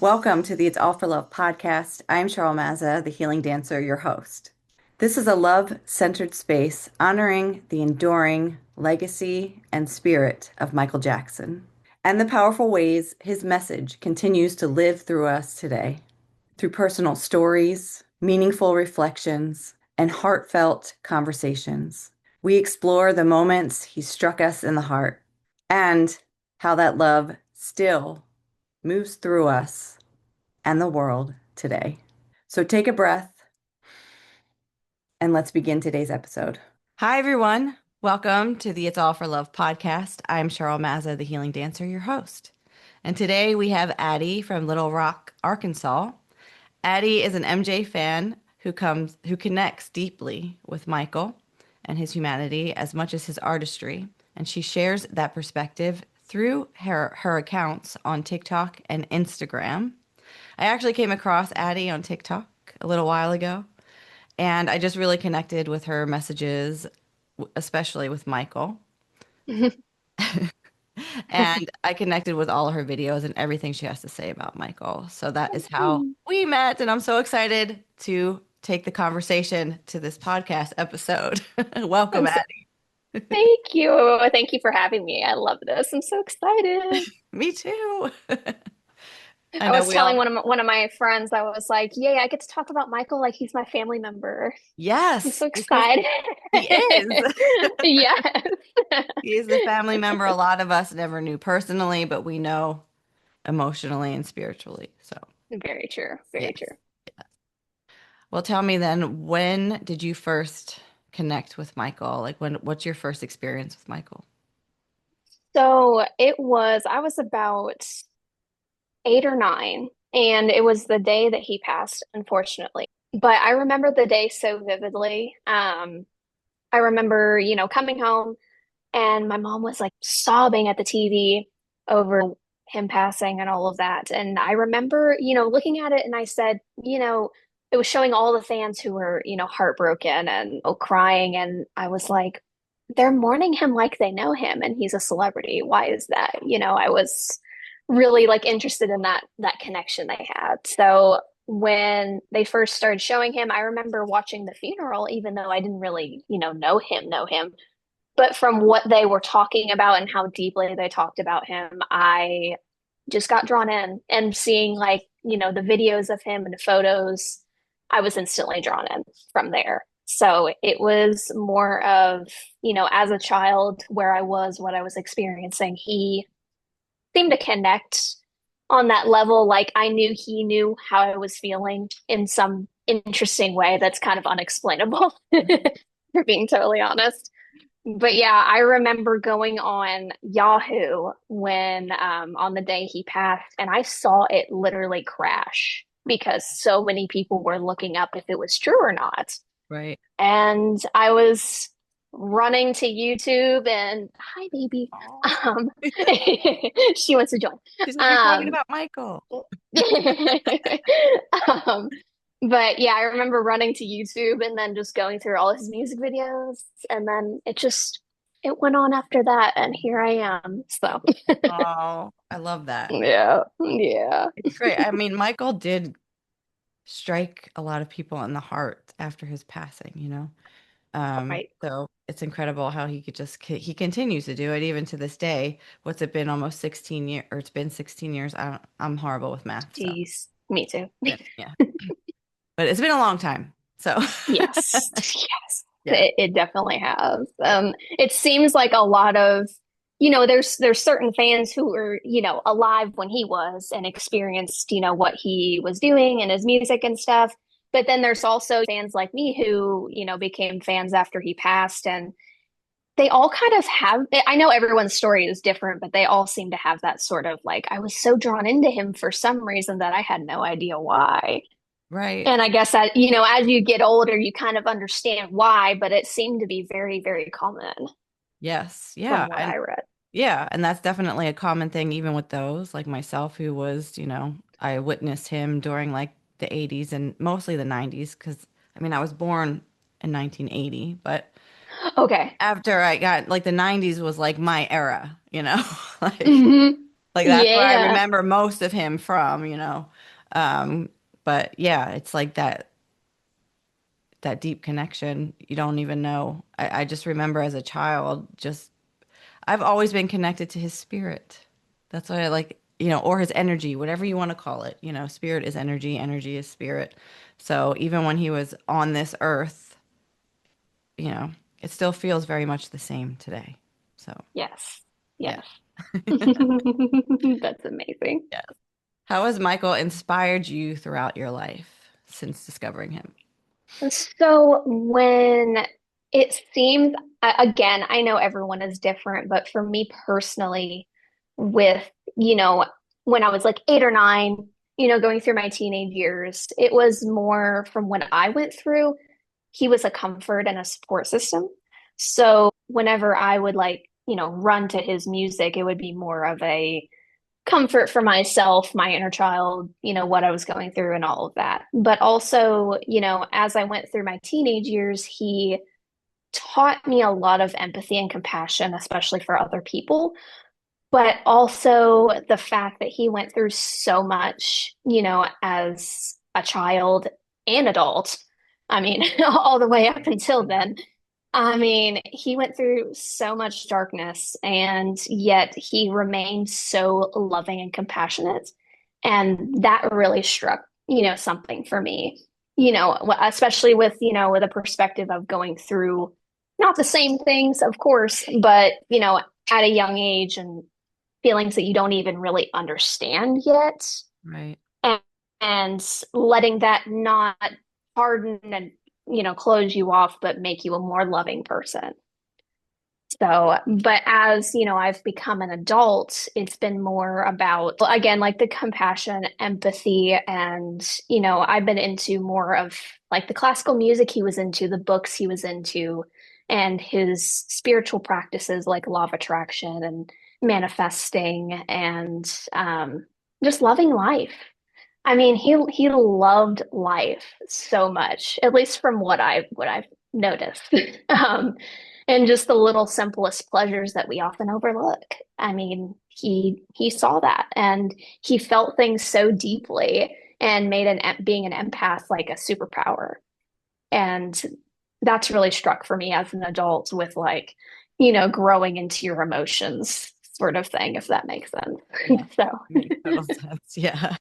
Welcome to the It's All for Love podcast. I'm Cheryl Mazza, the healing dancer, your host. This is a love-centered space honoring the enduring legacy and spirit of Michael Jackson and the powerful ways his message continues to live through us today. Through personal stories, meaningful reflections, and heartfelt conversations, we explore the moments he struck us in the heart and how that love still moves through us and the world today. So take a breath and let's begin today's episode. Hi, everyone. Welcome to the It's All for Love podcast. I'm Cheryl Mazza, the healing dancer, your host. And today we have Addi from Little Rock, Arkansas. Addi is an MJ fan who connects deeply with Michael and his humanity as much as his artistry. And she shares that perspective through her accounts on TikTok and Instagram. I actually came across Addi on TikTok a little while ago, and I just really connected with her messages, especially with Michael. And I connected with all of her videos and everything she has to say about Michael. So that is how we met, and I'm so excited to take the conversation to this podcast episode. Welcome, I'm so, Addi. Thank you. Thank you for having me. I love this. I'm so excited. Me too. I I know was we all. telling one of my friends, I was like, "Yay, I get to talk about Michael like he's my family member." I'm Yes, so because excited. he is. Yes. He is the family member a lot of us never knew personally, but we know emotionally and spiritually. So, Very true. Very yes. true. Well, tell me then, when did you first connect with Michael? What's your first experience with Michael? I was about 8 or 9, and it was the day that he passed, unfortunately. But I remember the day so vividly. I remember, coming home. And my mom was like sobbing at the TV over him passing and all of that. And I remember, looking at it and I said, it was showing all the fans who were, heartbroken and crying. And I was like, they're mourning him like they know him and he's a celebrity. Why is that? I was really like interested in that connection they had. So when they first started showing him, I remember watching the funeral, even though I didn't really, know him. But from what they were talking about and how deeply they talked about him, I just got drawn in and seeing like, the videos of him and the photos, I was instantly drawn in from there. So it was more of, as a child, where I was, what I was experiencing, he seemed to connect on that level. Like I knew he knew how I was feeling in some interesting way that's kind of unexplainable, for being totally honest. But yeah, I remember going on Yahoo when on the day he passed, and I saw it literally crash because so many people were looking up if it was true or not. Right. And I was running to YouTube and hi baby. Oh, Um she wants to join. she's gonna be talking Um about Michael. um but yeah, I remember running to YouTube and then just going through all his music videos and then it went on after that and here I am. So Oh, I love that. yeah, yeah. It's great. I mean, Michael did strike a lot of people in the heart after his passing, you know? Right. So it's incredible how he continues to do it even to this day. What's it been almost 16 years, or it's been 16 years. I'm horrible with math, so Jeez. Me too. yeah. But it's been a long time. So Yes. Yes. yeah. It definitely has. It seems like a lot of, there's certain fans who were, alive when he was and experienced, what he was doing and his music and stuff. But then there's also fans like me who, became fans after he passed and they all kind of have, I know everyone's story is different, but they all seem to have that sort of like, I was so drawn into him for some reason that I had no idea why. Right. And I guess that, as you get older, you kind of understand why, but it seemed to be very, very common Yes. from Yeah. what And I read. yeah, and that's definitely a common thing even with those like myself who was, I witnessed him during like the 80s and mostly the 90s because I mean, I was born in 1980, but Okay. after I got like the 90s was like my era, you know? Like Hmm. Like that's where I Yeah. remember most of him from, you know. Um, but yeah, it's like that deep connection. You don't even know. I just remember as a child, just I've always been connected to his spirit. That's why I like, you know, or his energy, whatever you want to call it. You know, spirit is energy, energy is spirit. So even when he was on this earth, you know, it still feels very much the same today. So Yes. yeah. Yes. That's amazing. Yeah. How has Michael inspired you throughout your life since discovering him? So when it seems, again, I know everyone is different, but for me personally, with, you know, when I was like 8 or 9, going through my teenage years, it was more from what I went through. He was a comfort and a support system. So whenever I would like, run to his music, it would be more of a comfort for myself, my inner child, what I was going through and all of that. But also, as I went through my teenage years, he taught me a lot of empathy and compassion, especially for other people, but also the fact that he went through so much, as a child and adult. I mean, all the way up until then. I mean, he went through so much darkness, and yet he remained so loving and compassionate. And that really struck, something for me, especially with, with a perspective of going through not the same things, of course, but, at a young age and feelings that you don't even really understand yet. Right. And, and letting that not harden and, close you off, but make you a more loving person. So, but as, I've become an adult, it's been more about, well, again, like the compassion, empathy, and, I've been into more of like the classical music he was into, the books he was into, and his spiritual practices like law of attraction and manifesting and just loving life. I mean, he loved life so much, at least from what I've noticed. And just the little simplest pleasures that we often overlook. I mean, he saw that and he felt things so deeply and made being an empath like a superpower. And that's really struck for me as an adult with like, growing into your emotions sort of thing, if that makes sense. Yeah. So Makes total sense. Yeah.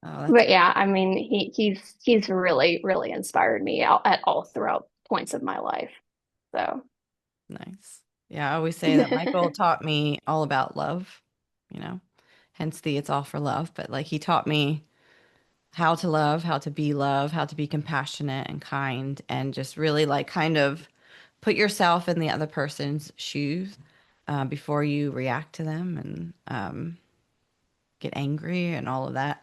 Oh, that's But yeah, I mean, he's really, really inspired me at all throughout points of my life. So nice. Yeah, I always say that Michael taught me all about love, you know, hence the it's all for love. But like he taught me how to love, how to be love, how to be compassionate and kind, and just really like kind of put yourself in the other person's shoes before you react to them and get angry and all of that.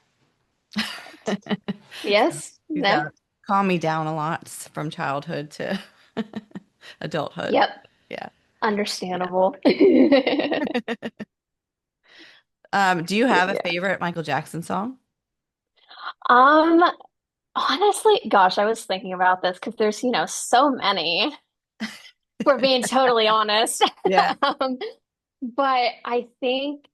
So yes, he's yeah, calmed me down a lot from childhood to adulthood. yep, Yeah. Yeah. understandable. But Do you have a yeah. favorite Michael Jackson song? Um, Honestly, gosh, I was thinking about this because there's, so many, for being totally honest. Yeah. Um, but I think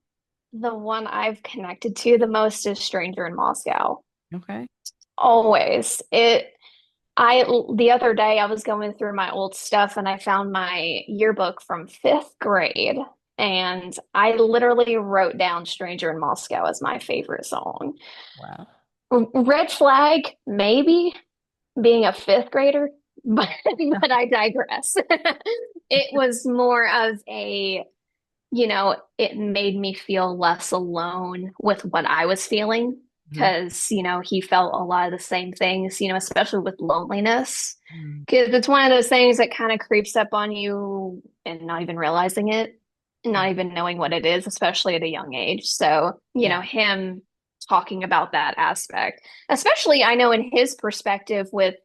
the one I've connected to the most is Stranger in Moscow. Okay. Always. The other day I was going through my old stuff and I found my yearbook from fifth grade. And I literally wrote down Stranger in Moscow as my favorite song. Wow. Red flag, maybe being a fifth grader, but but I digress. It was more of it made me feel less alone with what I was feeling Mhm. because, he felt a lot of the same things, especially with loneliness. Mm. Because it's one of those things that kind of creeps up on you and not even realizing it, and not Right. even knowing what it is, especially at a young age. So, Yeah. him talking about that aspect, especially I know in his perspective with,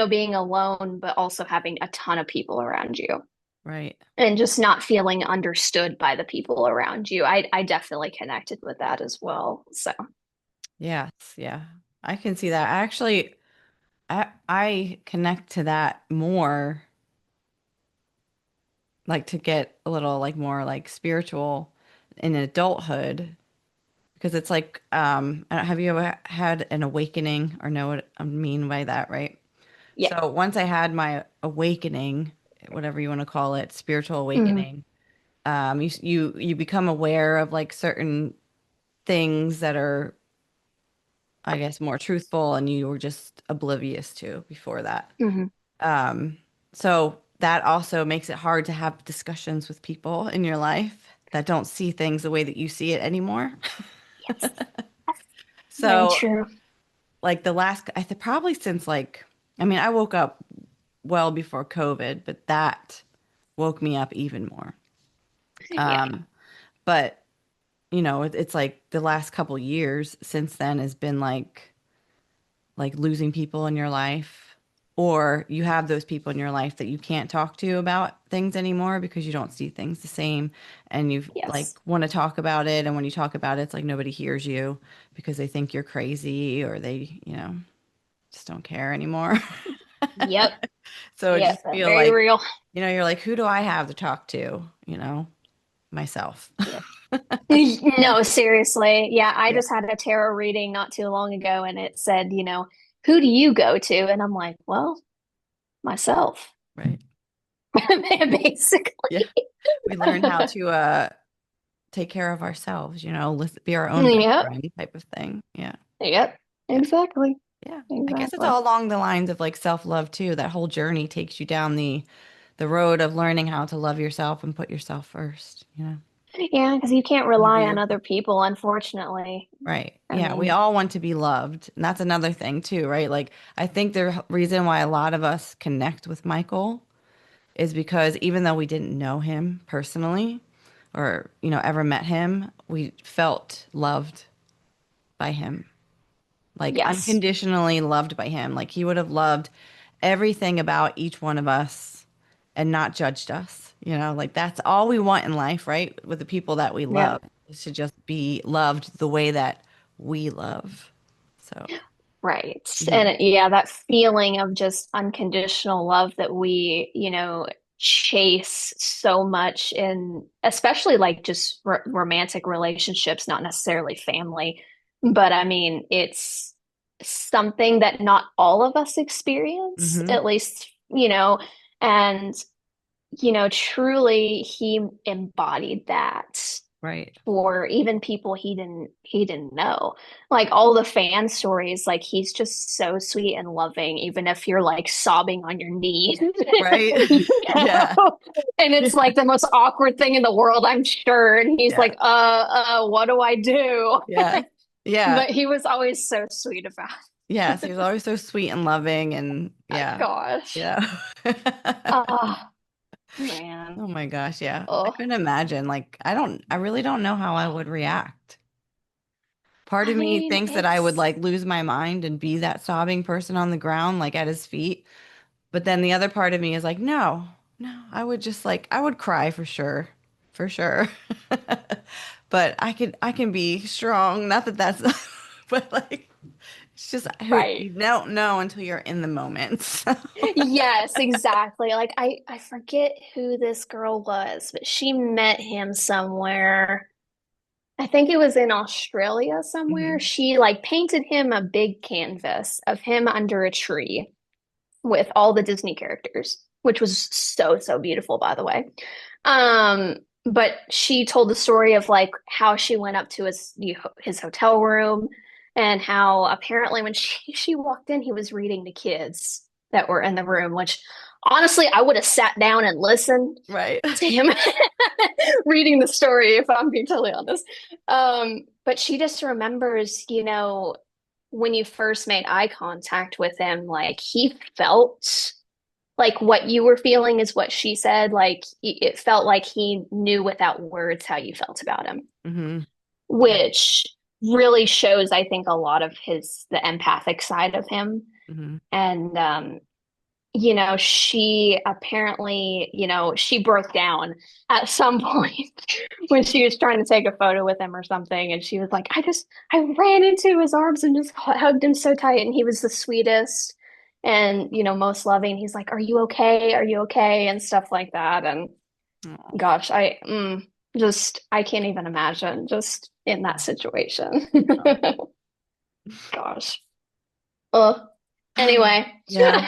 being alone, but also having a ton of people around you Right. and just not feeling understood by the people around you. I definitely connected with that as well. So, Yes. Yeah. I can see that. I connect to that more, like to get a little like more like spiritual. in adulthood, because it's like, have you ever had an awakening or know what I mean by that, right? Yeah. So once I had my awakening, whatever you want to call it, spiritual Hmm. awakening, you become aware of like certain things that are, I guess, more truthful and you were just oblivious to before that. Hmm. Um, so that also makes it hard to have discussions with people in your life that don't see things the way that you see it anymore. Yes. That's very So true. like the last, I think probably since like, I mean, I woke up well before COVID, but that woke me up even more. Yeah. Um, but it's like the last couple years since then has been like losing people in your life, or you have those people in your life that you can't talk to about things anymore because you don't see things the same, and you like Yes. want to talk about it, and when you talk about it, it's like nobody hears you because they think you're crazy or they, just don't care anymore. Yep. So it Yep. just feel Very like, real. you're like, who do I have to talk to? Myself. Yep. No, seriously. Yeah, I Yeah. just had a tarot reading not too long ago and it said, who do you go to? And I'm like, well, myself. Right. Basically. Yeah. We learn how to take care of ourselves, be our own best Yep. friend type of thing. Yeah. Yep. Yeah. Exactly. Yeah. I guess it's Exactly. all along the lines of like self-love too. That whole journey takes you down the road of learning how to love yourself and put yourself first, Yeah, because you can't and be rely on your other people, unfortunately. right. I Yeah, we mean, all want to be loved. And that's another thing too, right? Like I think the reason why a lot of us connect with Michael is because even though we didn't know him personally or, ever met him, we felt loved by him, like yes. unconditionally loved by him. Like he would have loved everything about each one of us and not judged us. Like that's all we want in life, right? With the people that we Yep. love, is to just be loved the way that we love. So, Right. mhm. And yeah, that feeling of just unconditional love that we, chase so much in, especially like just romantic relationships, not necessarily family. But I mean, it's something that not all of us experience, Mhm. at least, and, truly he embodied that Right. for even people he didn't know. Like all the fan stories, like he's just so sweet and loving, even if you're like sobbing on your knees. Right. You Yeah. know? And it's like the most awkward thing in the world, I'm sure. And he's Yeah. like, what do I do? Yeah. Yeah. But he was always so sweet about Yes. He was always so sweet and loving and it. yeah. Gosh. Yeah. Oh, man. Oh my gosh, yeah. I Oh, couldn't imagine. Like, I really don't know how I would react. Part I of me mean, thinks that I would it's like lose my mind and be that sobbing person on the ground, like at his feet. But then the other part of me is like, no, no, I would just like, I would cry for sure, for sure. But I can be strong. Not that that's, but like, it's just who right. you don't know until you're in the moment. So, Yes, exactly. Like I forget who this girl was, but she met him somewhere. I think it was in Australia somewhere. mhm. She like painted him a big canvas of him under a tree with all the Disney characters, which was so, so beautiful, by the way. But she told the story of like how she went up to his hotel room and how apparently when she walked in, he was reading to kids that were in the room, which honestly, I would have sat down and listened Right. to him reading the story if I'm being totally honest. But she just remembers, when you first made eye contact with him, like he felt like what you were feeling is what she said. Like it felt like he knew without words how you felt about him, Hmm. Yeah. which really shows, I think, a lot of the empathic side of him. Hmm. And, she apparently, she broke down at some point when she was trying to take a photo with him or something. And she was like, I ran into his arms and just hugged him so tight. And he was the sweetest and, most loving. He's like, are you okay? Are you okay? And stuff like that. And Oh, gosh, just I can't even imagine just in that situation. Gosh. Well, anyway, Yeah.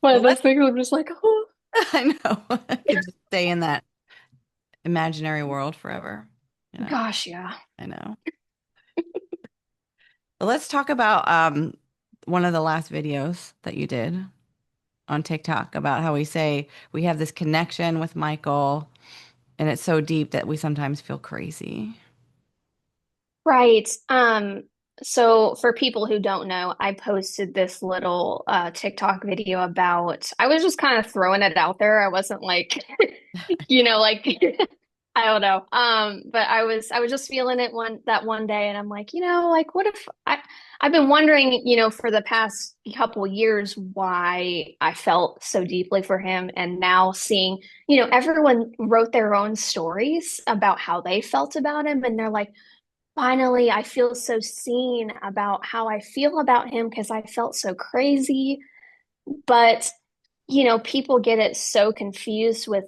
one of Well, those things I'm just like, oh, I know. I could just stay in that imaginary world forever. You know, gosh, yeah. I know. Well, let's talk about one of the last videos that you did on TikTok about how we say we have this connection with Michael and it's so deep that we sometimes feel crazy. Right. So for people who don't know, I posted this little TikTok video about I was just kind of throwing it out there. I wasn't like, like I don't know. But I was just feeling it one day and I'm like, like what if I've been wondering, for the past couple years why I felt so deeply for him and now seeing, everyone wrote their own stories about how they felt about him and they're like, finally, I feel so seen about how I feel about him because I felt so crazy. But, people get it so confused with,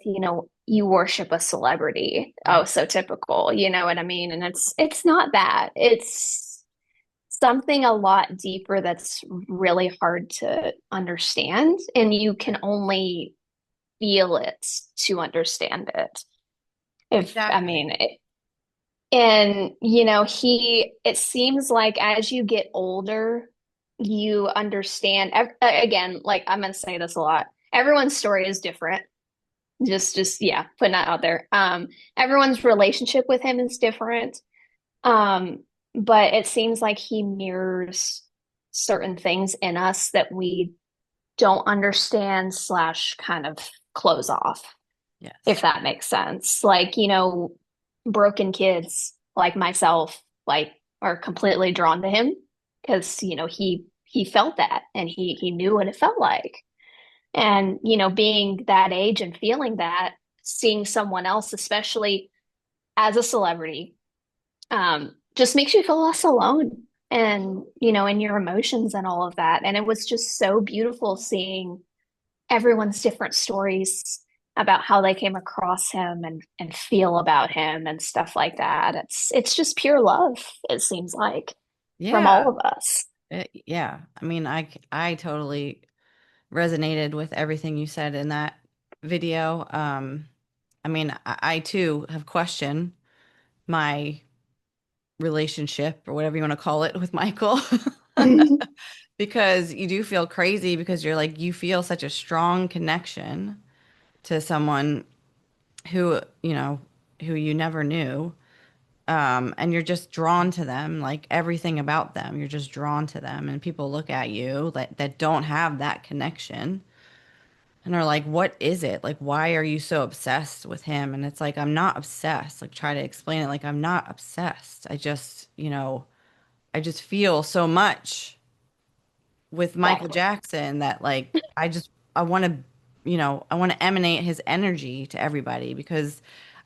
you worship a celebrity. Oh, Right. so typical, you know what I mean? And it's not that. It's something a lot deeper that's really hard to understand, and you can only feel it to understand it. If I Exactly. mean, and, it seems like as you get older, you understand, again, like I'm going to say this a lot. Everyone's story is different. Yeah, putting that out there. Everyone's relationship with him is different. Um, but it seems like he mirrors certain things in us that we don't understand slash kind of close off, if Yes. that makes sense. Like, broken kids like myself, like are completely drawn to him because, he felt that and he knew what it felt like. And, being that age and feeling that, seeing someone else, especially as a celebrity, just makes you feel less alone and, in your emotions and all of that. And it was just so beautiful seeing everyone's different stories about how they came across him and feel about him and stuff like that. It's just pure love, it seems like, from Yeah. all of us. Yeah. I mean, I totally resonated with everything you said in that video. I mean, I too have questioned my relationship or whatever you want to call it with Michael because you do feel crazy because you're like you feel such a strong connection to someone who, who you never knew. And you're just drawn to them, like everything about them. You're just drawn to them. And people look at you that don't have that connection and are like, what is it? Like, why are you so obsessed with him? And it's like, I'm not obsessed. Like, try to explain it. Like, I'm not obsessed. I just, I just feel so much with Michael Exactly. Jackson that like I want to I want to emanate his energy to everybody because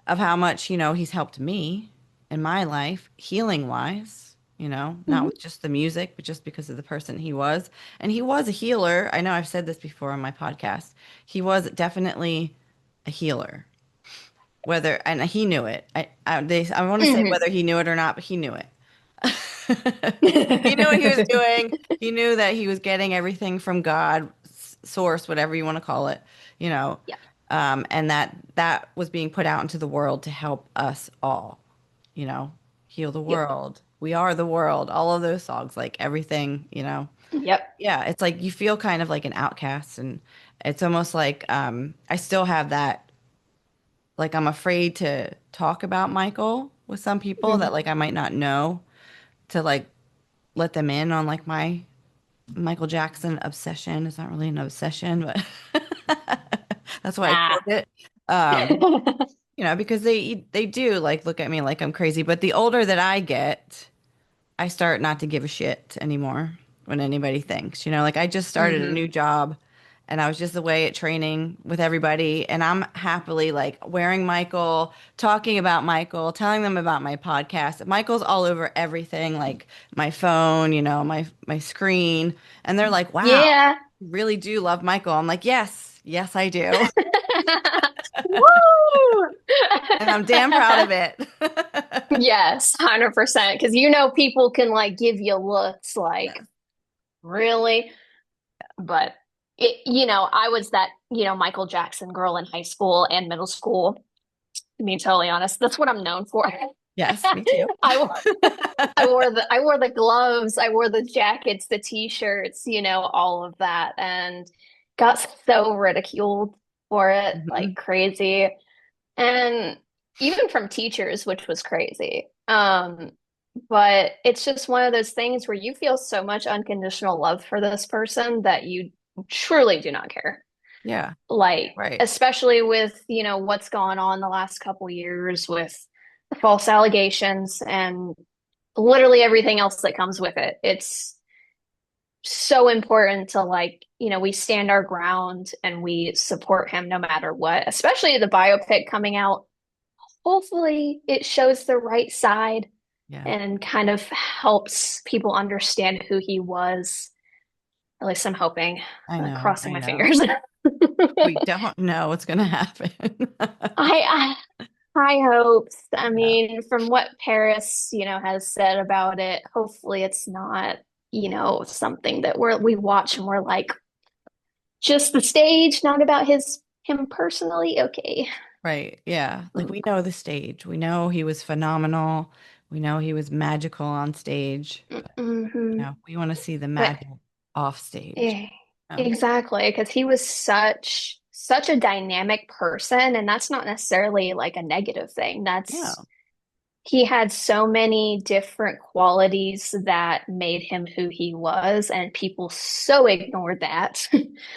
of how much he's helped me in my life healing wise, not Mhm. with just the music but just because of the person he was. And he was a healer. I know I've said this before on my podcast. He was definitely a healer, whether and he knew it. I want to say Mhm. whether he knew it or not, but he knew it. He knew what he was doing. He knew that he was getting everything from God, source, whatever you want to call it, you know, Yeah. and that was being put out into the world to help us all, you know, heal the Yep. world. We are the world. All of those songs, like everything, Yep. Yeah, it's like you feel kind of like an outcast, and it's almost like I still have that. Like I'm afraid to talk about Michael with some people that Mhm. like I might not know to like let them in on like my Michael Jackson obsession. It's not really an obsession, but that's why I Ah. called it. Because they do like look at me like I'm crazy. But the older that I get, I start not to give a shit anymore when anybody thinks. Like I just started a Mhm. new job and I was just away at training with everybody and I'm happily like wearing Michael, talking about Michael, telling them about my podcast. Michael's all over everything, like my phone, my screen, and they're like, "Wow, Yeah. you really do love Michael." I'm like, "Yes, yes I do." Woo! And I'm damn proud of it. Yes, 100%. Because people can like give you looks like, Yes. really? But I was that, Michael Jackson girl in high school and middle school. To be totally honest, that's what I'm known for. Yes, me too. I wore, I wore the gloves, I wore the jackets, the t-shirts, all of that, and got so ridiculed for it, like Mhm. crazy. And even from teachers, which was crazy. But it's just one of those things where you feel so much unconditional love for this person that you truly do not care. Yeah, Like, right. especially with, what's gone on the last couple years with the false allegations and literally everything else that comes with it. It's so important to like, we stand our ground and we support him no matter what, especially the biopic coming out. Hopefully, it shows the right side Yeah, and kind of helps people understand who he was. At least I'm hoping, I know, crossing I my know. fingers. We don't know what's gonna happen. I, high hopes. I Yeah. mean, from what Paris, has said about it, hopefully it's not, something that we watch and we're like, just the stage, not about him personally. Okay. Right. Yeah. Like we know the stage. We know he was phenomenal. We know he was magical on stage, but Hmm. we want to see the But magic off stage. eh, Oh, exactly, because he was such a dynamic person, and that's not necessarily like a negative thing. yeah. He had so many different qualities that made him who he was, and people so ignored that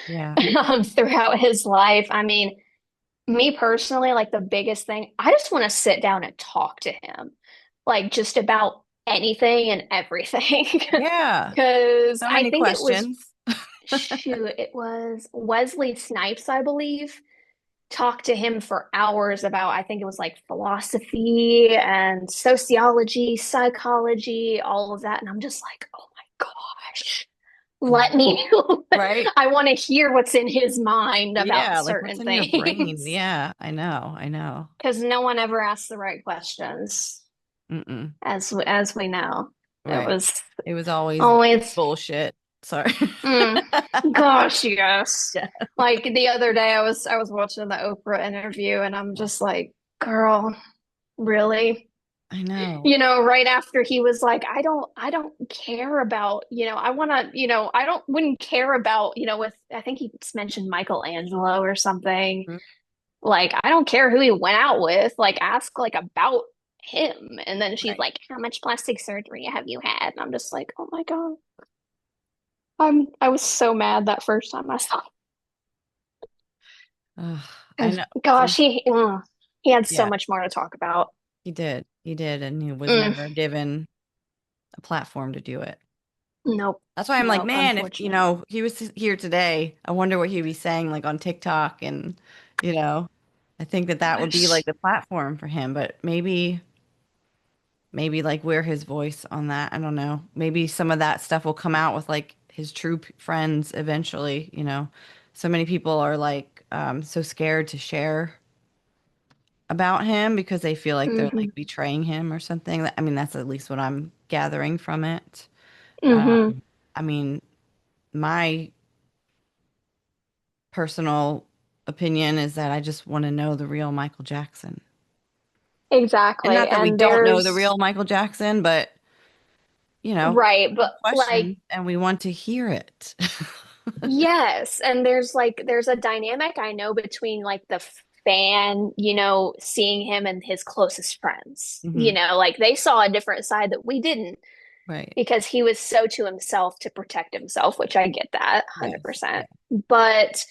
Yeah. throughout his life. I mean, me personally, like the biggest thing, I just want to sit down and talk to him, like just about anything and everything. Yeah. Because So I many think it was, questions. shoot, it was Wesley Snipes, I believe, talked to him for hours about, I think it was like philosophy and sociology, psychology, all of that. And I'm just like, oh my gosh, let me, Right? I want to hear what's in his mind about Yeah, like what's certain in your brain? things. Yeah, I know. I know. Because no one ever asks the right questions, Mm-mm. as we know. It Right. was It was always always, bullshit. Sorry. mm, gosh, yes. Yeah. Like the other day, I was watching the Oprah interview, and I'm just like, girl, really? I know. Right after he was like, I don't care about, I want to, wouldn't care about, with, I think he mentioned Michelangelo or something. Mhm. Like, I don't care who he went out with. Like, ask like about him. And then she's Right. like, how much plastic surgery have you had? And I'm just like, oh my God. I was so mad that first time I saw it. Ugh, I 'Cause, know. gosh, he had so Yeah, much more to talk about. he did. He did, and he was Mm, never given a platform to do it. nope. That's why I'm like, Nope, man, if unfortunately. he was here today, I wonder what he'd be saying like on TikTok and you know, I think that that would be like Gosh. the platform for him, but maybe like we're his voice on that. I don't know. Maybe some of that stuff will come out with like his true friends eventually. So many people are like so scared to share about him because they feel like they're Hmm. like betraying him or something. I mean, that's at least what I'm gathering from it. Hmm. I mean, my personal opinion is that I just want to know the real Michael Jackson. And Exactly. not that we And don't know the there's real Michael Jackson, but right, we have but questions like and we want to hear it. yes, and there's a dynamic I know between like the fan, seeing him and his closest friends. Hmm. Like they saw a different side that we didn't Right. because he was so to himself to protect himself, which I get that Yes. Yeah. 100%. But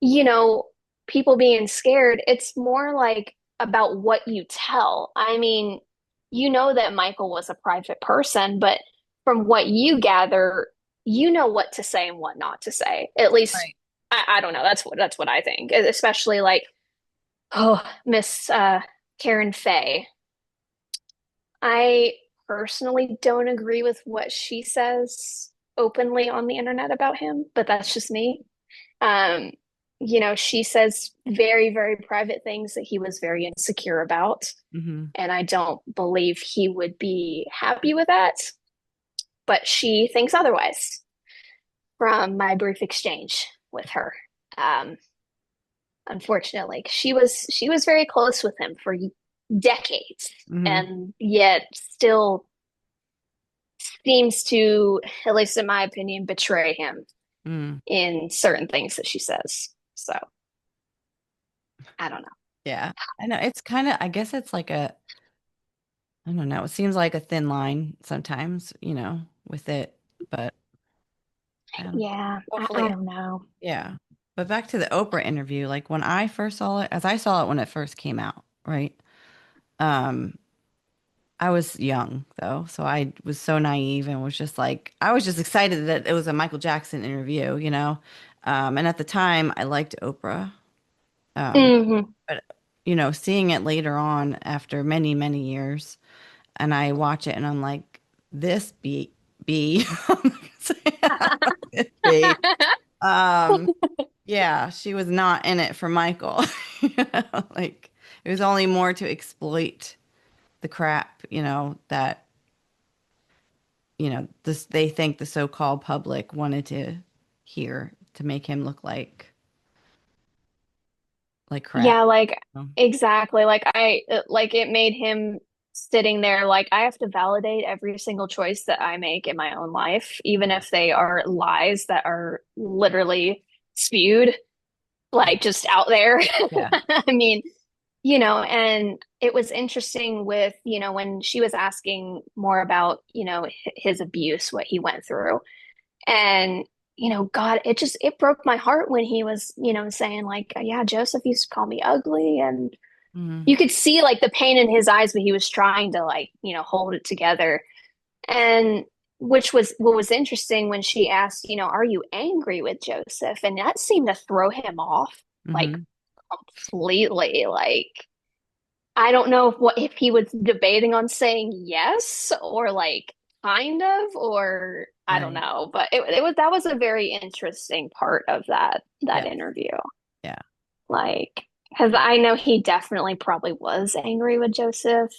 you know, people being scared, it's more like about what you tell. I mean, you know that Michael was a private person, but from what you gather, you know what to say and what not to say. At least Right. I don't know. That's what I think. Especially like, oh, Miss Karen Faye. I personally don't agree with what she says openly on the internet about him, but that's just me. Um, she says very, very private things that he was very insecure about. Hmm. And I don't believe he would be happy with that. But she thinks otherwise from my brief exchange with her. Um, Unfortunately, she was very close with him for decades, Hmm. and yet still seems to, at least in my opinion, betray him Mm. in certain things that she says. So I don't know. Yeah. I know it's kind of, I guess it's like I don't know, it seems like a thin line sometimes, with it, but I don't, Yeah, I hopefully, don't know. yeah. But back to the Oprah interview, like when I first saw it, as I saw it when it first came out, right? Um, I was young though, so I was so naive and was just like, I was just excited that it was a Michael Jackson interview, And at the time, I liked Oprah. Um, Hmm. but seeing it later on after many, many years, and I watch it and I'm like, this B, this B. Um, yeah, she was not in it for Michael. Like it was only more to exploit the crap, that this they think the so-called public wanted to hear to make him look like crap. Yeah, like So, exactly. Like it made him sitting there like I have to validate every single choice that I make in my own life, even yeah, if they are lies that are literally spewed, yeah, like just out there. yeah. I mean, and it was interesting with, when she was asking more about, his abuse, what he went through. And, God, it broke my heart when he was, saying like, yeah, Joseph used to call me ugly. And Hmm. you could see like the pain in his eyes, but he was trying to like, hold it together. And which was what was interesting when she asked, are you angry with Joseph? And that seemed to throw him off like Hmm. completely. Like, I don't know if he was debating on saying yes or like kind of, or I don't Right. know, but it was that was a very interesting part of that Yeah. interview. Yeah. Like, because I know he definitely probably was angry with Joseph,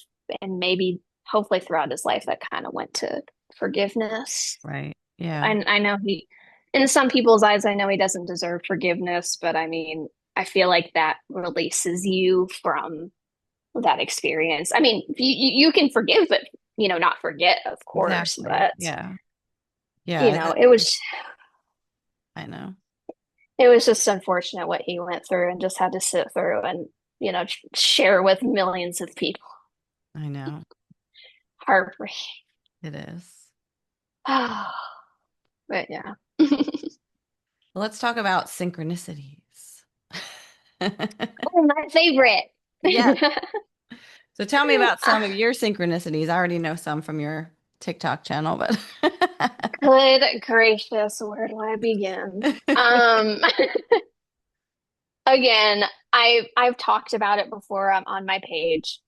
and maybe hopefully throughout his life that kind of went to forgiveness. Right. Yeah. And I know in some people's eyes, I know he doesn't deserve forgiveness, but I mean, I feel like that releases you from that experience. I mean, you can forgive, but not forget, of course. Exactly. But Yeah. Yeah. it was I know. just unfortunate what he went through and just had to sit through and share with millions of people. I know. Heartbreak. It is. But yeah. Well, let's talk about synchronicities. Oh, my favorite. Yeah. So tell me about some of your synchronicities. I already know some from your TikTok channel, but Good gracious, where do I begin? Um, Again, I've talked about it before on my page,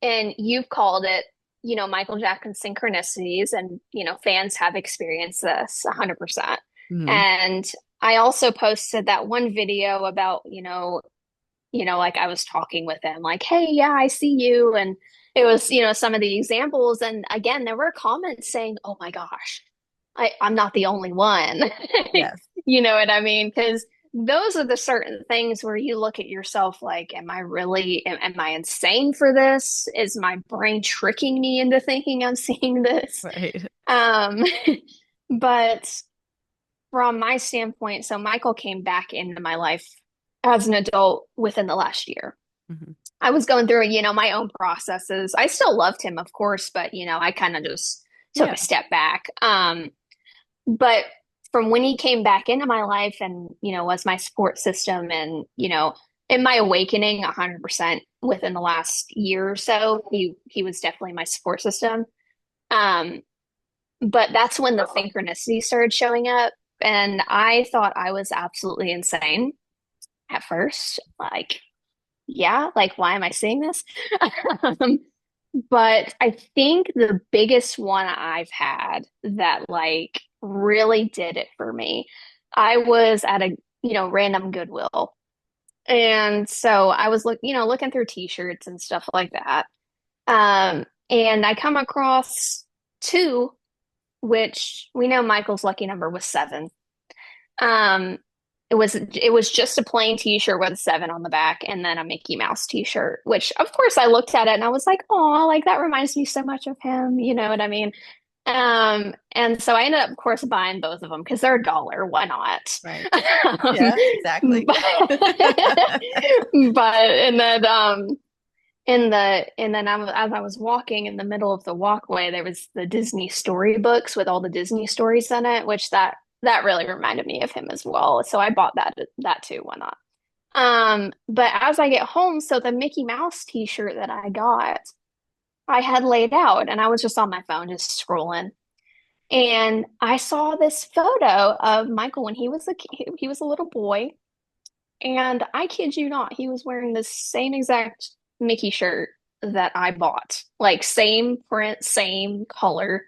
and you've called it, Michael Jackson synchronicities, and fans have experienced this 100%. Mhm. And I also posted that one video about, like I was talking with them, like, hey, yeah, I see you, and it was, some of the examples, and again, there were comments saying, oh my gosh, I'm not the only one. Yes. You know what I mean? Because those are the certain things where you look at yourself like, am I insane for this? Is my brain tricking me into thinking I'm seeing this? Right. Um, but from my standpoint, so Michael came back into my life as an adult within the last year. Hmm. I was going through, my own processes. I still loved him, of course, but I kind of just took Yeah. a step back. But from when he came back into my life and, was my support system and, in my awakening 100% within the last year or so, he was definitely my support system. Um, but that's when the synchronicity started showing up. And I thought I was absolutely insane at first. Like, yeah, like, why am I seeing this? Um, but I think the biggest one I've had that like really did it for me, I was at random Goodwill. And so I was looking through t-shirts and stuff like that. And I come across two, which we know Michael's lucky number was seven. Um, it was just a plain t-shirt with a seven on the back and then a Mickey Mouse t-shirt, which of course I looked at it and I was like, oh, like that reminds me so much of him, you know what I mean? And so I ended up, of course, buying both of them because they're $1. Why not? Right. Um, Yeah, exactly. but, but and then as I was walking in the middle of the walkway, there was the Disney storybooks with all the Disney stories in it, which that really reminded me of him as well. So I bought that too. Why not? But as I get home, so the Mickey Mouse t-shirt that I got, I had laid out and I was just on my phone, just scrolling. And I saw this photo of Michael when he was a little boy. And I kid you not, he was wearing the same exact Mickey shirt that I bought. Like same print, same color,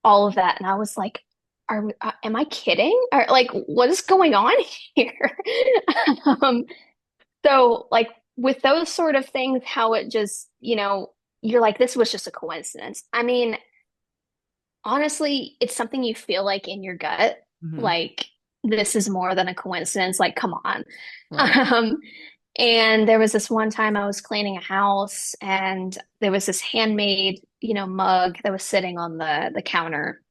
all of that. And I was like, am I kidding? Or like, what is going on here? Um, so like with those sort of things, how it just, you're like, this was just a coincidence. I mean, honestly, it's something you feel like in your gut, Hmm. like this is more than a coincidence. Like, come on. Right. Um, and there was this one time I was cleaning a house and there was this handmade, mug that was sitting on the counter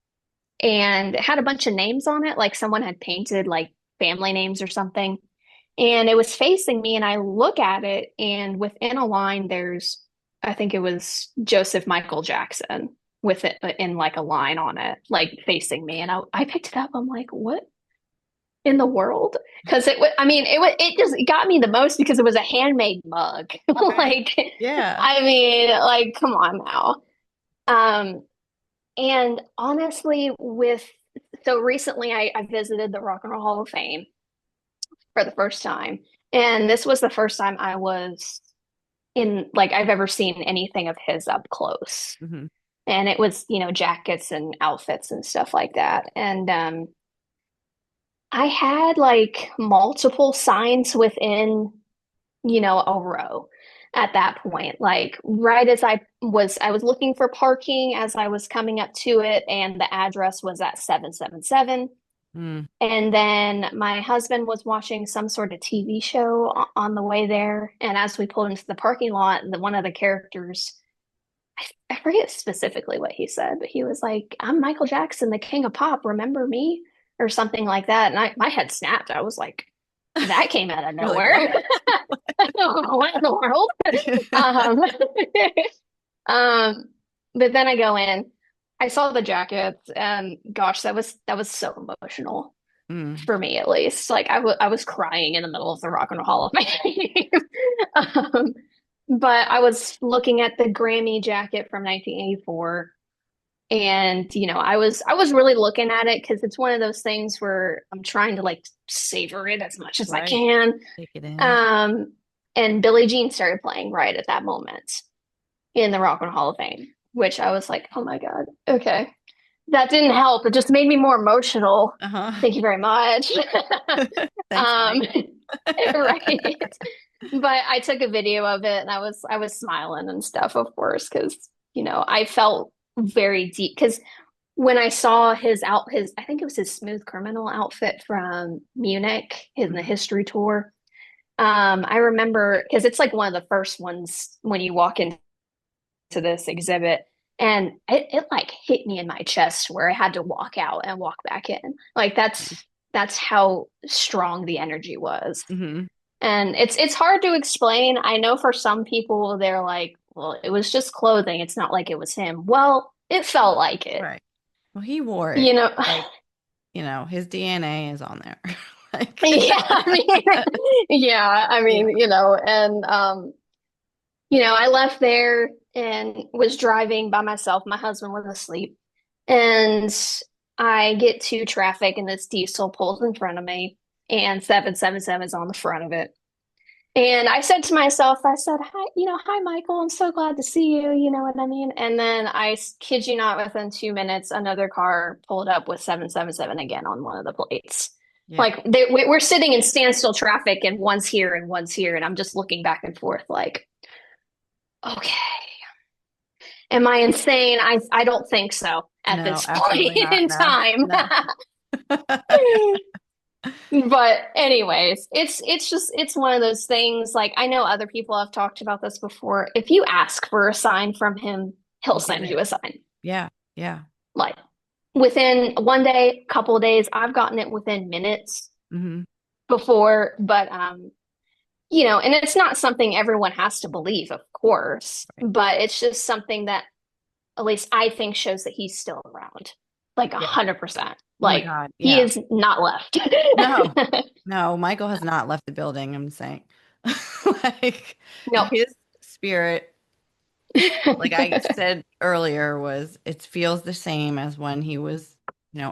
and it had a bunch of names on it, like someone had painted like family names or something. And it was facing me and I look at it and within a line there's I think it was Joseph Michael Jackson with it in like a line on it, like facing me. And I picked it up. I'm like, what in the world? Because it just got me the most because it was a handmade mug. Right. Like, Yeah. I mean, like, come on now. Um, and honestly, so recently I visited the Rock and Roll Hall of Fame for the first time. And this was the first time I was in, like, I've ever seen anything of his up close. Hmm. And it was, jackets and outfits and stuff like that. And I had like multiple signs within, a row at that point. Like right as I was looking for parking as I was coming up to it, and the address was at 777. Mm. And then my husband was watching some sort of TV show on the way there. And as we pulled into the parking lot, one of the characters, I forget specifically what he said, but he was like, I'm Michael Jackson, the king of pop. Remember me? Or something like that. And my head snapped. I was like, that came out of You're like, nowhere. what? What in the world? Um, um, but then I go in, I saw the jackets, and gosh, that was so emotional Mm. for me at least. Like I was crying in the middle of the Rock and Roll Hall of Fame. But I was looking at the Grammy jacket from 1984 and I was really looking at it because it's one of those things where I'm trying to like savor it as much as I Right. can. Take it in. Um and Billie Jean started playing right at that moment in the Rock and Roll Hall of Fame, which I was like, oh my God, okay. That didn't help. It just made me more emotional. Uh-huh. Thank you very much. Thanks, Um, Michael. right. But I took a video of it and I was smiling and stuff, of course, because I felt very deep because when I saw his I think it was his Smooth Criminal outfit from Munich in the Mhm. history tour. I remember because it's like one of the first ones when you walk into this exhibit. And it like hit me in my chest where I had to walk out and walk back in. Like that's how strong the energy was. Mhm. And it's hard to explain. I know for some people they're like, well, it was just clothing. It's not like it was him. Well, it felt like it. Right. Well, he wore it. You know, Like, his DNA is on there. Like, yeah, I mean, yeah, I yeah. mean, and I left there and was driving by myself. My husband was asleep. And I get to traffic and this diesel pulls in front of me and 777 is on the front of it. And I said to myself, I said, hi, hi, Michael. I'm so glad to see you. You know what I mean? And then kid you not, within 2 minutes, another car pulled up with 777 again on one of the plates. Yeah. Like we're sitting in standstill traffic and one's here and one's here, and I'm just looking back and forth like, okay, am I insane? I don't think so at No, this point absolutely not. in No, time. no. But anyways, it's one of those things like I know other people have talked about this before. If you ask for a sign from him, he'll You get send it. you a sign. Yeah. Yeah. Like within one day, couple of days, I've gotten it within minutes Hmm. before, but and it's not something everyone has to believe, of course, Right. but it's just something that at least I think shows that he's still around. Like Yeah. 100%. Oh my Like God. he Yeah. is not left. No, no, Michael has not left the building, I'm saying. Like Nope. his spirit, like I said earlier, was it feels the same as when he was,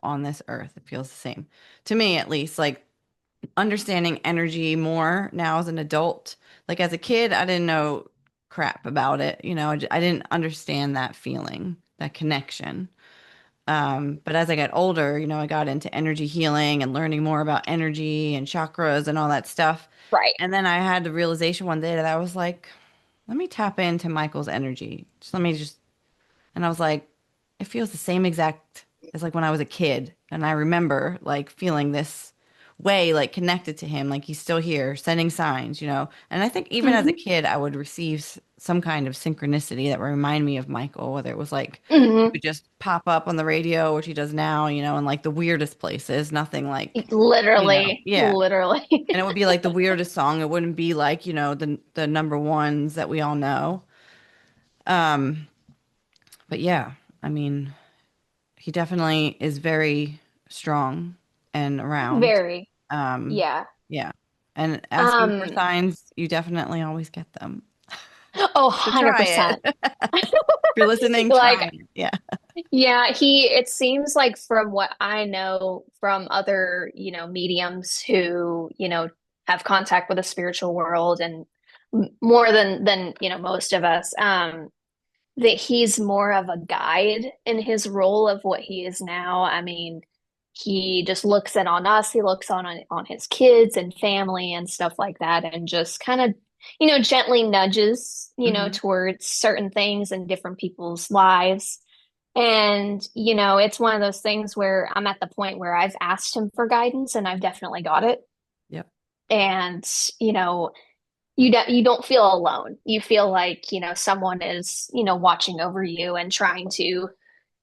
on this earth. It feels the same to me, at least. Like understanding energy more now as an adult. Like as a kid, I didn't know crap about it. I didn't understand that feeling, that connection. But as I got older, I got into energy healing and learning more about energy and chakras and all that stuff. Right. And then I had the realization one day that I was like, let me tap into Michael's energy. And I was like, it feels the same exact as like when I was a kid. And I remember like feeling this way, like connected to him, like he's still here, sending signs. And I think even as a Hmm. kid, I would receive some kind of synchronicity that would remind me of Michael, whether it was like he Hmm. would just pop up on the radio, which he does now, in like the weirdest places, nothing like, Literally, yeah. literally. And it would be like the weirdest song. It wouldn't be like, the number ones that we all know. Um, but yeah, I mean, he definitely is very strong and around. Very. Um, Yeah. yeah. And asking for Um, signs, you definitely always get them. oh, So try it. 100%. If you're listening, try Like, it. Yeah. yeah, it seems like from what I know from other, mediums who, have contact with the spiritual world and more than, most of us, that he's more of a guide in his role of what he is now. I mean, he just looks in on us, he looks on his kids and family and stuff like that, and just kind of, gently nudges, Hmm. towards certain things in different people's lives. And, it's one of those things where I'm at the point where I've asked him for guidance and I've definitely got it. Yep. And, you know, you don't feel alone. You feel like, someone is, watching over you and trying to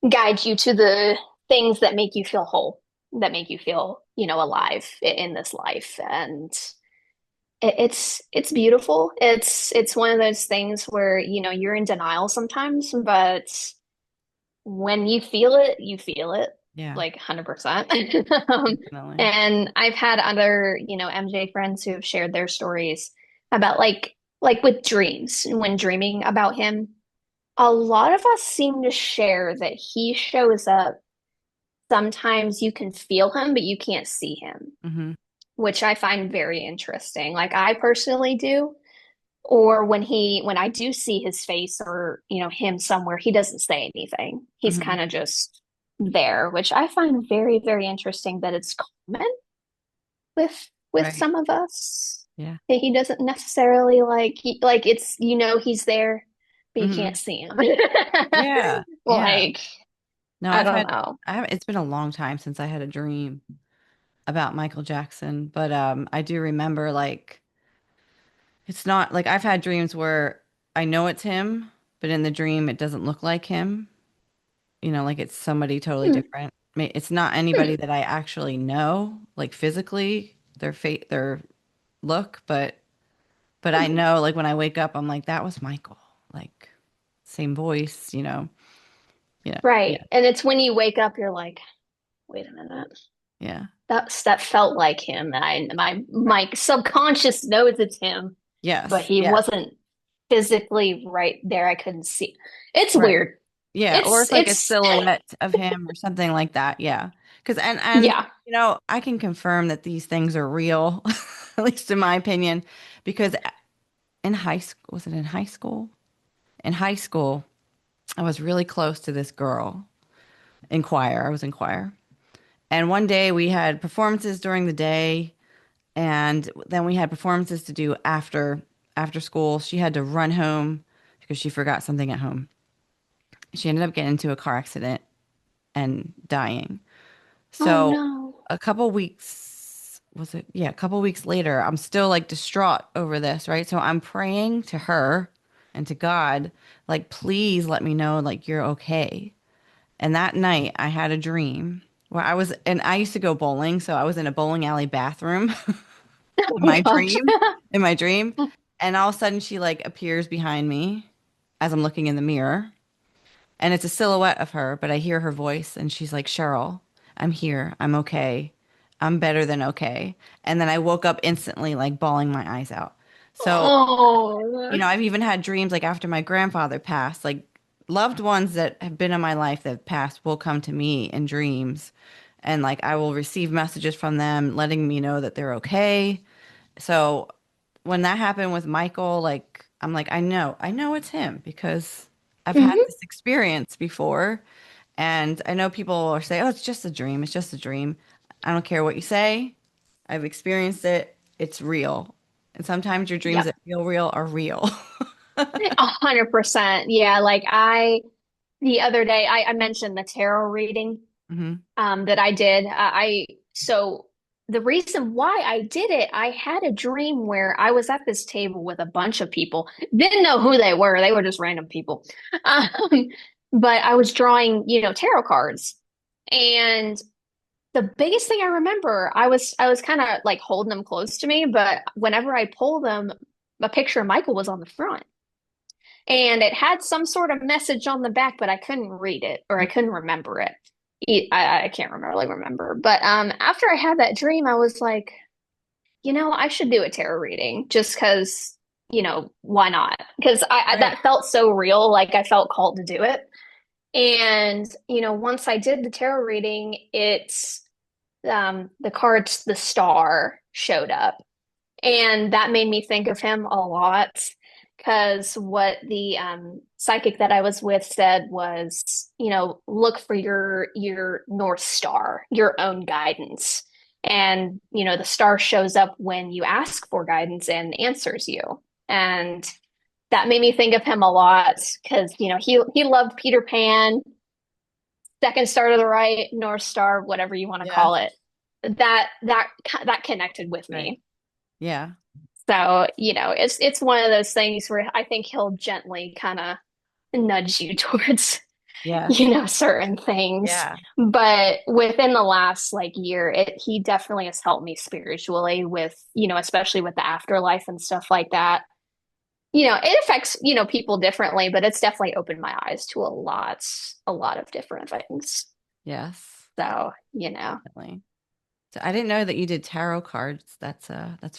guide you to the things that make you feel whole, that make you feel, alive in this life. And it's beautiful. It's one of those things where, you're in denial sometimes, but when you feel it Yeah. like 100%. Um, Definitely. and I've had other, MJ friends who have shared their stories about like with dreams, when dreaming about him, a lot of us seem to share that he shows up. Sometimes you can feel him, but you can't see him, Hmm. which I find very interesting. Like I personally do. Or when I do see his face or, him somewhere, he doesn't say anything. He's Hmm. kind of just there, which I find very, very interesting that it's common with Right. some of us. Yeah. That he doesn't necessarily like it's he's there, but you Hmm. can't see him. Yeah. Yeah. Like, No, I don't know. it's been a long time since I had a dream about Michael Jackson, but I do remember like it's not like I've had dreams where I know it's him, but in the dream it doesn't look like him. Like it's somebody totally Hmm, different. It's not hmm, anybody that I actually know, like physically, their look, but I hmm. know like when I wake up, I'm like, that was Michael. Like same voice. Right. Yeah. And it's when you wake up, you're like, wait a minute. Yeah. That felt like him. I Right. my subconscious knows it's him, but Yes. he Yes. wasn't physically right there. I couldn't see. It's Right. weird. Yeah, or it's like a It's silhouette of him or something like that. Yeah. Because and yeah. I can confirm that these things are real, at least in my opinion, because in high school, was it in high school? In high school, I was really close to this girl in choir. I was in choir. And one day we had performances during the day, and then we had performances to do after school. She had to run home because she forgot something at home. She ended up getting into a car accident and dying. Oh So no. a couple weeks, was it? Yeah, a couple weeks later, I'm still like distraught over this, right? So I'm praying to her and to God, like, please let me know like you're okay. And that night I had a dream where and I used to go bowling, so I was in a bowling alley bathroom in Oh my gosh. dream, in my dream. And all of a sudden she like appears behind me as I'm looking in the mirror. And it's a silhouette of her, but I hear her voice and she's like, Cheryl, I'm here. I'm okay. I'm better than okay. And then I woke up instantly, like bawling my eyes out. So, Oh. I've even had dreams like after my grandfather passed, like loved ones that have been in my life that have passed will come to me in dreams. And like I will receive messages from them letting me know that they're okay. So when that happened with Michael, like I'm like, I know it's him because I've had Mhm. this experience before. And I know people are saying, oh, it's just a dream. It's just a dream. I don't care what you say. I've experienced it. It's real. And sometimes your dreams Yep. that feel real are real. 100%. Yeah, the other day I mentioned the tarot reading Hmm. that I did. So the reason why I did it, I had a dream where I was at this table with a bunch of people. Didn't know who they were. They were just random people. Um, but I was drawing, tarot cards. And the biggest thing I remember, I was kind of like holding them close to me, but whenever I pull them, a picture of Michael was on the front. And it had some sort of message on the back, but I couldn't read it or I couldn't remember it. I can't really remember. But after I had that dream, I was like, I should do a tarot reading just because, why not? Because Right. that felt so real, like I felt called to do it. And, once I did the tarot reading, the cards, the star showed up. And that made me think of him a lot because what the psychic that I was with said was, look for your North Star, your own guidance. And, the star shows up when you ask for guidance and answers you. And that made me think of him a lot because, he loved Peter Pan, second star to the right, North Star, whatever you want to Yeah. call it. That connected with Right. me. Yeah. So, it's one of those things where I think he'll gently kind of nudge you towards, Yes. certain things. Yeah. But within the last year, he definitely has helped me spiritually with, especially with the afterlife and stuff like that. It affects, people differently, but it's definitely opened my eyes to a lot of different things. Yes. So, Definitely. So I didn't know that you did tarot cards. That's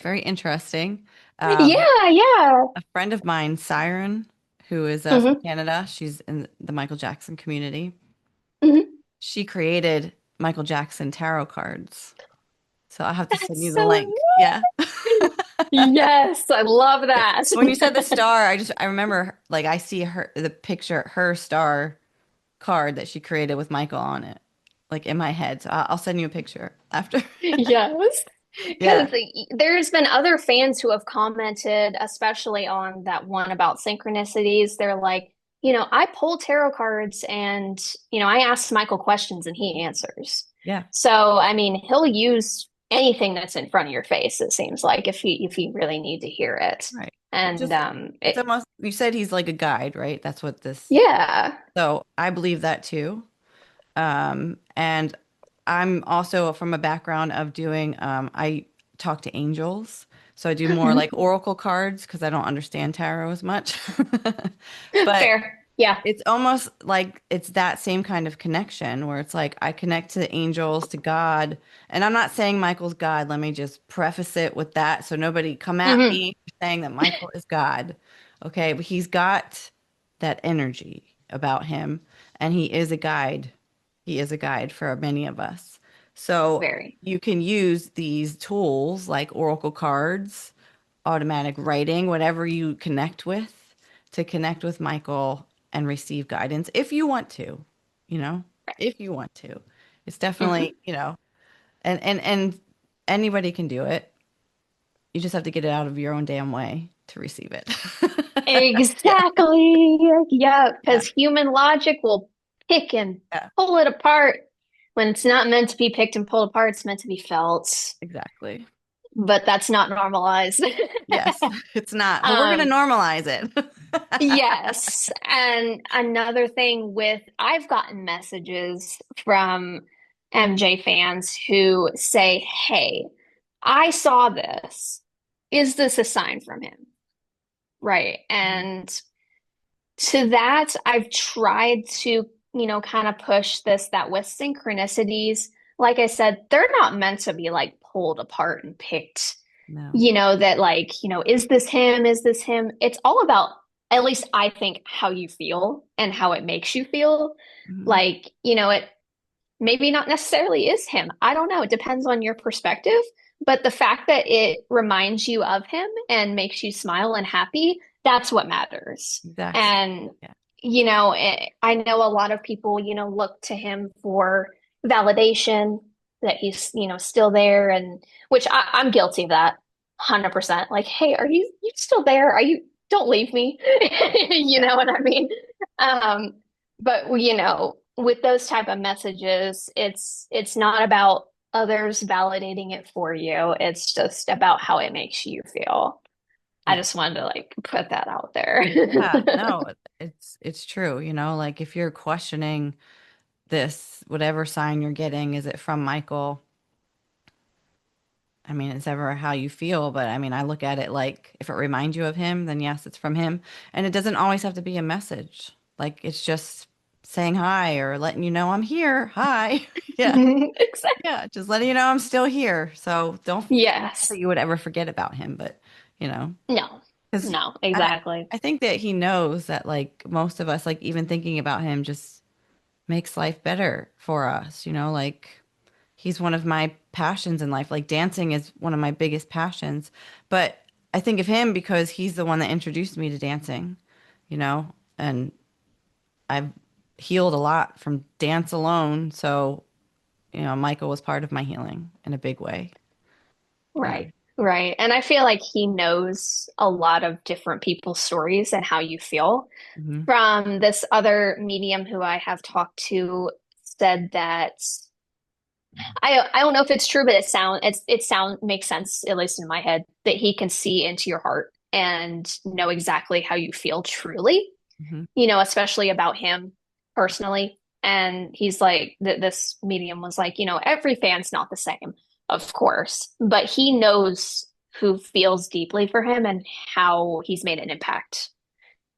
very interesting. Um, yeah, yeah. a friend of mine, Siren, who is from Hmm. Canada, she's in the Michael Jackson community. Hmm. She created Michael Jackson tarot cards. So I'll have to send That's you the so link. Yeah. Yes, I love that. When you said the star, I remember like I see the picture, her star card that she created with Michael on it, like in my head. So I'll send you a picture after. Yes. Yeah. Because there's been other fans who have commented, especially on that one about synchronicities. They're like, I pull tarot cards and, I ask Michael questions and he answers. Yeah. So, I mean, he'll use anything that's in front of your face, it seems like, if you really need to hear it. Right. And Just it's almost you said he's like a guide, right? That's what this. yeah. So I believe that too. And I'm also from a background of doing, I talk to angels. So I do more like Mhm. oracle cards because I don't understand tarot as much. But Fair. Yeah. it's almost like it's that same kind of connection where it's like I connect to the angels, to God. And I'm not saying Michael's God. Let me just preface it with that so nobody come at Hmm. me for saying that Michael is God. Okay, but he's got that energy about him and he is a guide. He is a guide for many of us. So Very. you can use these tools like oracle cards, automatic writing, whatever you connect with, to connect with Michael and receive guidance if you want to, you know, if you want to. It's definitely, Hmm. And anybody can do it. You just have to get it out of your own damn way to receive it. Yeah, Exactly. Yeah, yeah, because human logic will pick and yeah, pull it apart when it's not meant to be picked and pulled apart. It's meant to be felt, exactly. but that's not normalized. Yes, it's not, but we're gonna Um, normalize it. yes. And another thing with, I've gotten messages from MJ fans who say, "Hey, I saw this. Is this a sign from him?" Right. Mhm. And to that, I've tried to, kind of push this that with synchronicities, like I said, they're not meant to be like pulled apart and picked, No. that like, is this him? Is this him? It's all about, at least I think, how you feel and how it makes you feel. Mhm. Like, it maybe not necessarily is him. I don't know. It depends on your perspective. But the fact that it reminds you of him and makes you smile and happy, that's what matters. Exactly. And, Yeah. I know a lot of people, look to him for validation that he's, still there. And which I'm guilty of that 100%. Like, hey, are you still there? Don't leave me. You Yeah. know what I mean? Um, but with those type of messages, it's not about others validating it for you. It's just about how it makes you feel. I Yeah. just wanted to like put that out there. Yeah. No, it's true. Like if you're questioning this, whatever sign you're getting, is it from Michael? I mean, it's ever how you feel, but I mean, I look at it like if it reminds you of him, then yes, it's from him. And it doesn't always have to be a message. Like it's just saying hi or letting you know I'm here. Hi. Yeah. Exactly. Yeah. Just letting you know I'm still here. So don't, not that Yes. you would ever forget about him, but you know, No. because No, I, exactly. I think that he knows that like most of us, like even thinking about him just makes life better for us, like he's one of my passions in life. Like dancing is one of my biggest passions. But I think of him because he's the one that introduced me to dancing, and I've healed a lot from dance alone. So, Michael was part of my healing in a big way. Right. Right. And I feel like he knows a lot of different people's stories and how you feel. Hmm. From this other medium who I have talked to said that I don't know if it's true, but it sound makes sense, at least in my head, that he can see into your heart and know exactly how you feel truly, Hmm. especially about him personally. And he's like that this medium was like, every fan's not the same, of course, but he knows who feels deeply for him and how he's made an impact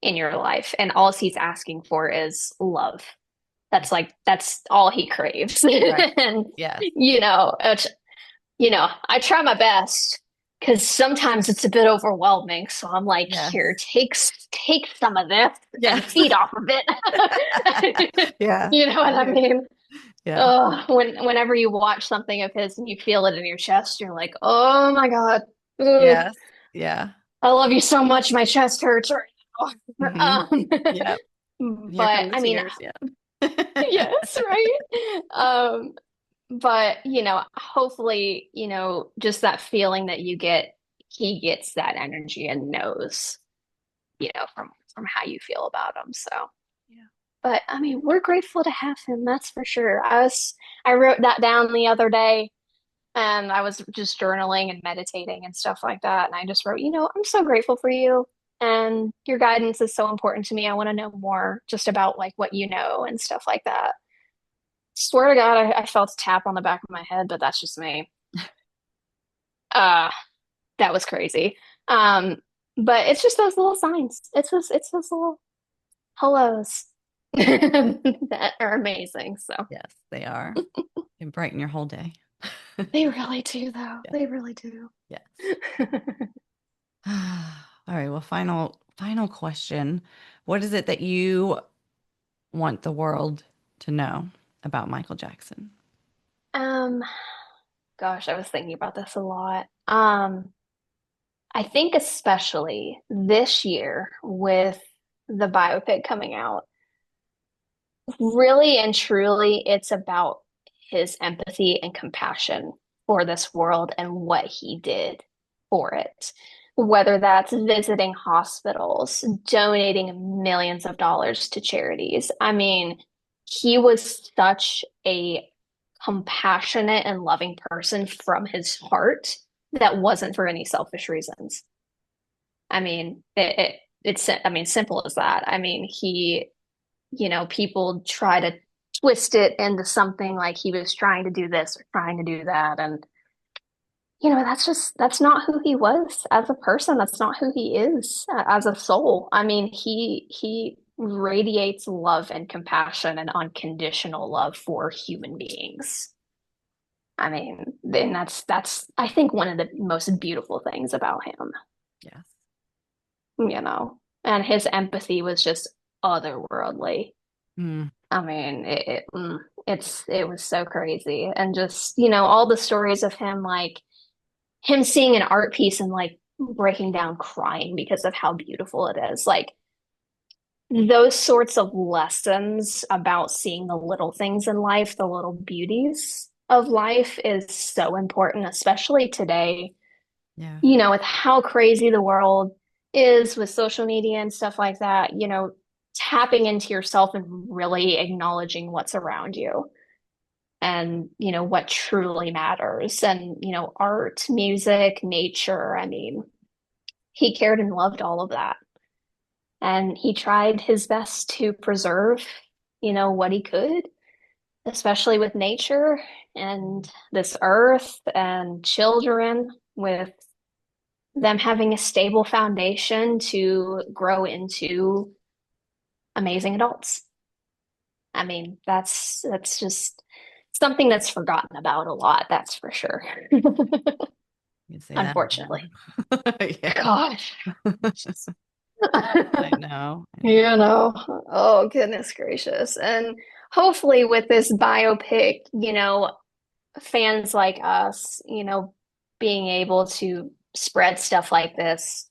in your life. And all he's asking for is love. That's all he craves. Right. And Yes. I try my best because sometimes it's a bit overwhelming. So I'm like, here, Yes. take some of this and Yes. feed off of it. Yeah. You know what I I hear you. mean? Yeah. Oh, whenever you watch something of his and you feel it in your chest, you're like, oh my God, ugh, Yes. Yeah. I love you so much. My chest hurts right Hmm. now. Yep. Here But come the I mean, tears. Yeah. yes, right. But hopefully, just that feeling that you get, he gets that energy and knows, from how you feel about him. So, Yeah. but I mean, we're grateful to have him, that's for sure. I wrote that down the other day and I was just journaling and meditating and stuff like that. And I just wrote, I'm so grateful for you. And your guidance is so important to me. I want to know more just about like what you know and stuff like that. Swear to God, I felt a tap on the back of my head, but that's just me. Uh, that was crazy. Um, but it's just those little signs. It's those little hellos that are amazing. So Yes, they are. Can brighten your whole day. they really do, though. Yeah. They really do. Yes. All right. Well, final question. What is it that you want the world to know about Michael Jackson? Um, gosh, I was thinking about this a lot. I think especially this year with the biopic coming out, really and truly, it's about his empathy and compassion for this world and what he did for it. Whether that's visiting hospitals, donating millions of dollars to charities. I mean, he was such a compassionate and loving person from his heart that wasn't for any selfish reasons. I mean, I mean, simple as that. I mean, people try to twist it into something like he was trying to do this or trying to do that. And, that's not who he was as a person. That's not who he is as a soul. I mean, he radiates love and compassion and unconditional love for human beings. I mean, and that's I think one of the most beautiful things about him, Yes. and his empathy was just otherworldly. Mm. I mean, it was so crazy. And just, all the stories of him, like him seeing an art piece and like breaking down crying because of how beautiful it is. Like those sorts of lessons about seeing the little things in life, the little beauties of life is so important, especially today, Yeah. with how crazy the world is with social media and stuff like that, tapping into yourself and really acknowledging what's around you and, what truly matters. And, art, music, nature. I mean, he cared and loved all of that. And he tried his best to preserve, what he could, especially with nature and this earth and children, with them having a stable foundation to grow into amazing adults. I mean, that's just something that's forgotten about a lot, that's for sure. You say that Unfortunately. again. Yeah. Gosh. I know. I know. Oh goodness gracious. And hopefully with this biopic, fans like us, being able to spread stuff like this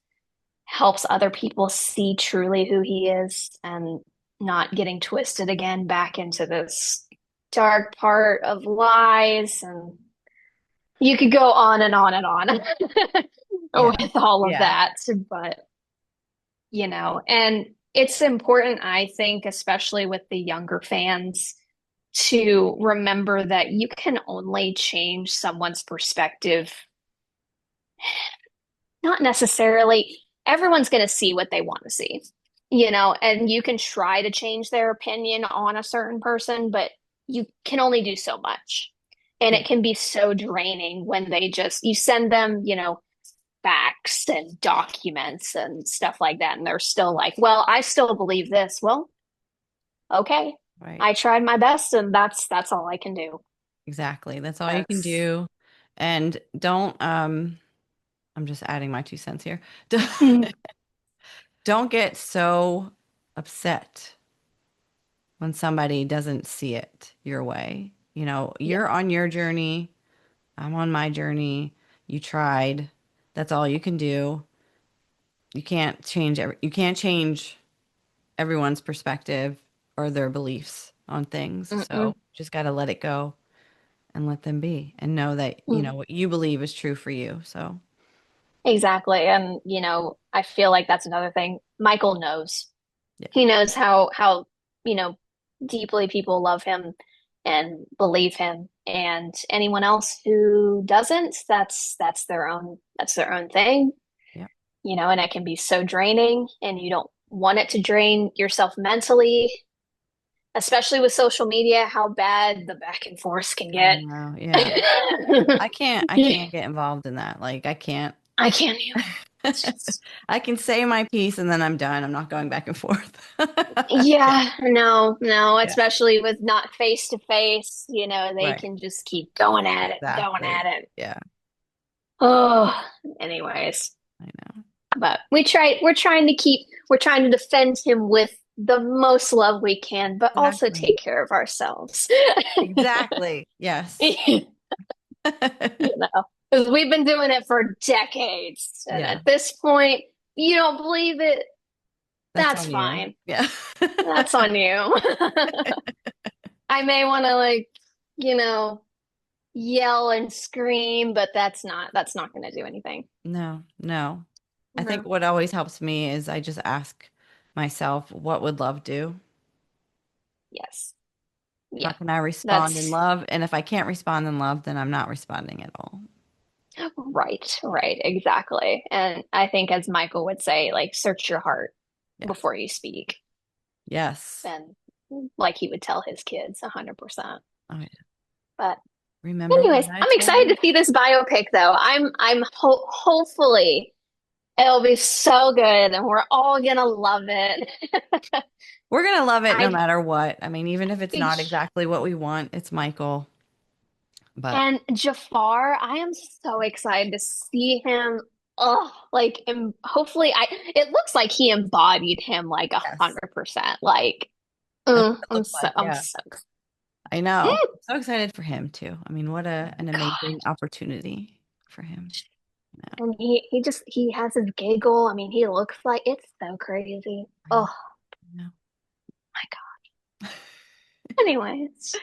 helps other people see truly who he is and not getting twisted again back into this dark part of lies. And you could go on and on and on Yeah. with all of Yeah. that. But, and it's important, I think, especially with the younger fans, to remember that you can only change someone's perspective. Not necessarily. Everyone's going to see what they want to see, and you can try to change their opinion on a certain person, but you can only do so much. And Yeah. it can be so draining when you send them, facts and documents and stuff like that. And they're still like, well, I still believe this. Well, okay. Right. I tried my best and that's all I can do. Exactly. That's all you can That's do. And don't, I'm just adding my 2 cents here. mm, Don't get so upset when somebody doesn't see it your way. yeah. You're on your journey. I'm on my journey. You tried. That's all you can do. You can't change everyone's perspective or their beliefs on things. Mm-mm. So just got to let it go and let them be and know that, Mm. what you believe is true for you. So, Exactly. And, I feel like that's another thing. Michael knows. yeah. He knows how, you know, deeply people love him and believe him. And anyone else who doesn't, that's their own thing, Yeah. and it can be so draining and you don't want it to drain yourself mentally, especially with social media, how bad the back and forth can I get. know. Yeah. I can't get involved in that. Like I can't I can't either. It's just I can say my piece and then I'm done. I'm not going back and forth. Yeah. Yeah, no, no, Yeah. especially with not face to face, they Right. can just keep going at it, going at Exactly. it. Yeah. Oh, anyways, I know. but we're trying to defend him with the most love we can, but also Exactly. take care of ourselves. Exactly. Yes. You know, because we've been doing it for decades. And Yeah. at this point, you don't believe it, That's that's on you. fine. Yeah. That's on you. I may want to like you know, yell and scream, but that's not going to do anything. No, no. I think No. what always helps me is I just ask myself, what would love do? Yes. How Yeah. can I respond in That's love? And if I can't respond in love, then I'm not responding at all. right. Right. Exactly. And I think as Michael would say, like search your heart Yes. before you speak. Yes. And like he would tell his kids 100%. Oh, yeah. But Remember anyways, what I I'm told excited you? to see this biopic though. I'm hopefully it'll be so good and we're all gonna love it. We're gonna love it no I matter what. I mean, even if it's not exactly what we want, it's Michael. But and Jafar, I am so excited to see him. Oh, like and hopefully I it looks like he embodied him like a yes, 100%. Like that's what it I'm looks so like. I'm Yeah, so I know. excited. So excited for him too. I mean, what an amazing God. opportunity for him. Yeah, And he has his giggle. I mean, he looks like it's so crazy. I know. Oh I know. my God. Anyways,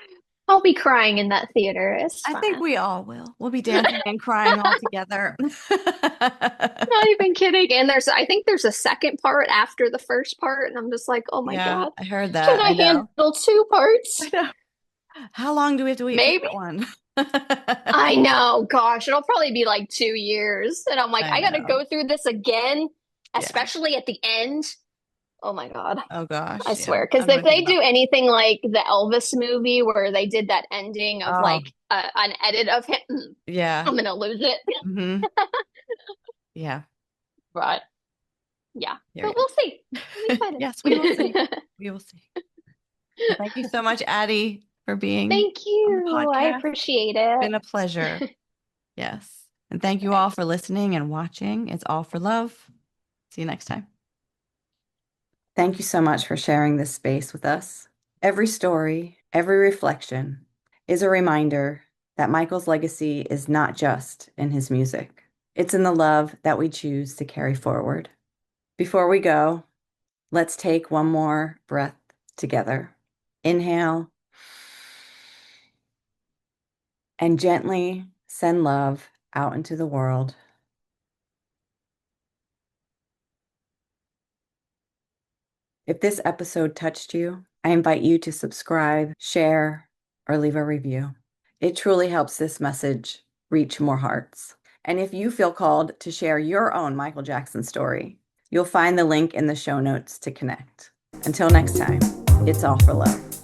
I'll be crying in that theater. It's I think fine. we all will. We'll be dancing and crying all together. Not even kidding. And I think there's a second part after the first part, and I'm just like, oh my Yeah, God, I heard can that. I I know. handle two I parts? know. How long do we have to wait for Maybe. that one? I know, gosh, it'll probably be like 2 years. And I'm like, I I gotta know. go through this again, Yeah. especially at the end. Oh my God. Oh I gosh. Yeah. swear. Because I'm if with you they on do that. anything like the Elvis movie where they did that ending of Oh, like an edit of him, yeah. I'm gonna lose it. Hmm. Yeah. But yeah, Hear but you. we'll see. I'm Yes, we will see. excited. We will see. Well, thank you so much, Addie, for being Thank on the you. I podcast. appreciate Been a it. pleasure. Yes. And thank you Right. all for listening and watching. It's all for love. See you next time. Thank you so much for sharing this space with us. Every story, every reflection is a reminder that Michael's legacy is not just in his music, it's in the love that we choose to carry forward. Before we go, let's take one more breath together. Inhale and gently send love out into the world. If this episode touched you, I invite you to subscribe, share, or leave a review. It truly helps this message reach more hearts. And if you feel called to share your own Michael Jackson story, you'll find the link in the show notes to connect. Until next time, it's all for love.